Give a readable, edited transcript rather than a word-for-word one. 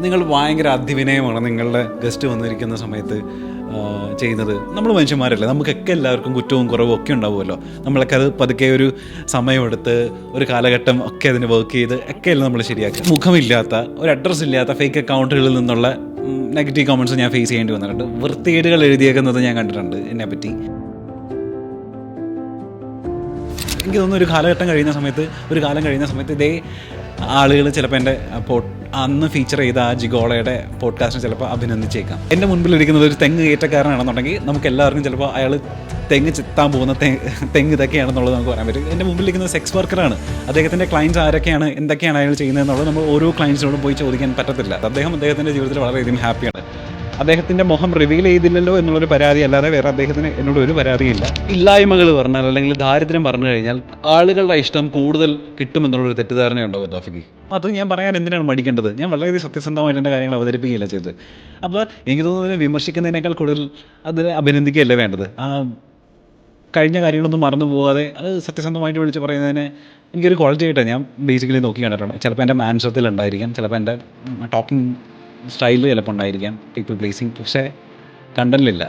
നിങ്ങൾ ഭയങ്കര അതിവിനയമാണ് നിങ്ങളുടെ ഗസ്റ്റ് വന്നിരിക്കുന്ന സമയത്ത് ചെയ്യുന്നത്. നമ്മൾ മനുഷ്യന്മാരല്ലേ, നമുക്കൊക്കെ എല്ലാവർക്കും കുറ്റവും കുറവും ഒക്കെ ഉണ്ടാവുമല്ലോ. നമ്മളൊക്കെ അത് പതുക്കെ ഒരു സമയമെടുത്ത് ഒരു കാലഘട്ടം ഒക്കെ അതിന് വർക്ക് ചെയ്ത് ഒക്കെയല്ലേ നമ്മൾ ശരിയാക്കുക. മുഖമില്ലാത്ത ഒരു അഡ്രസ്സ് ഇല്ലാത്ത ഫേക്ക് അക്കൗണ്ടുകളിൽ നിന്നുള്ള നെഗറ്റീവ് കമൻറ്റ്സ് ഞാൻ ഫേസ് ചെയ്യേണ്ടി വന്നിട്ടുണ്ട്. വൃത്തികേടുകൾ എഴുതിയേക്കുന്നത് ഞാൻ കണ്ടിട്ടുണ്ട് എന്നെപ്പറ്റി. എനിക്ക് തോന്നുന്നു ഒരു കാലം കഴിയുന്ന സമയത്ത് ഇതേ ആളുകൾ ചിലപ്പോൾ എൻ്റെ അന്ന് ഫീച്ചർ ചെയ്ത ആ ജിഗോളയുടെ പോഡ്കാസ്റ്റിന് ചിലപ്പോൾ അഭിനന്ദിച്ചേക്കാം. എൻ്റെ മുൻപിലിരിക്കുന്നത് ഒരു തെങ്ങ് കയറ്റക്കാരനാണെന്നുണ്ടെങ്കിൽ നമുക്ക് എല്ലാവർക്കും ചിലപ്പോൾ അയാൾ തെങ്ങ് ചെത്താൻ പോകുന്ന തെങ്ങ് ഇതൊക്കെയാണെന്നുള്ളത് നമുക്ക് പറയാൻ പറ്റും. എൻ്റെ മുമ്പിലിരിക്കുന്നത് സെക്സ് വർക്കറാണ്. അദ്ദേഹത്തിൻ്റെ ക്ലയൻറ്റ്സ് ആരൊക്കെയാണ്, എന്തൊക്കെയാണ് അയാൾ ചെയ്യുന്നതെന്നുള്ളത് നമ്മൾ ഓരോ ക്ലയൻറ്റ്സിനോടും പോയി ചോദിക്കാൻ പറ്റത്തില്ല. അദ്ദേഹത്തിൻ്റെ ജീവിതത്തിൽ വളരെയധികം ഹാപ്പിയാണ്. അദ്ദേഹത്തിൻ്റെ മുഖം റിവീൽ ചെയ്തില്ലല്ലോ എന്നുള്ളൊരു പരാതി അല്ലാതെ വേറെ അദ്ദേഹത്തിന് എന്നോട് ഒരു പരാതിയില്ല. ഇല്ലായ്മകൾ പറഞ്ഞാൽ അല്ലെങ്കിൽ ദാരിദ്ര്യം പറഞ്ഞു കഴിഞ്ഞാൽ ആളുകളുടെ ഇഷ്ടം കൂടുതൽ കിട്ടുമെന്നുള്ളൊരു തെറ്റിദ്ധാരണയുണ്ടോ തോഫിക്ക്? അത് ഞാൻ പറയാൻ എന്തിനാണ് മടിക്കേണ്ടത്? ഞാൻ വളരെയധികം സത്യസന്ധമായിട്ട് എൻ്റെ കാര്യങ്ങൾ അവതരിപ്പിക്കുകയില്ല ചെയ്തത്. അപ്പോൾ എനിക്ക് തോന്നുന്നതിനെ വിമർശിക്കുന്നതിനേക്കാൾ കൂടുതൽ അതിനെ അഭിനന്ദിക്കുകയല്ലേ വേണ്ടത്. കഴിഞ്ഞ കാര്യങ്ങളൊന്നും മറന്നു പോകാതെ അത് സത്യസന്ധമായിട്ട് വിളിച്ച് പറയുന്നതിന് എനിക്കൊരു ക്വാളിറ്റി ആയിട്ടാണ് ഞാൻ ബേസിക്കലി നോക്കി കണ്ടിട്ടുണ്ട്. ചിലപ്പോൾ എൻ്റെ മാൻസത്തിലുണ്ടായിരിക്കാം, ചിലപ്പോൾ എൻ്റെ ടോക്കിംഗ് സ്റ്റൈലിൽ ചിലപ്പോൾ ഉണ്ടായിരിക്കാം, പീപ്പിൾ പ്ലേസിങ്, പക്ഷേ കണ്ടന്റിലില്ല.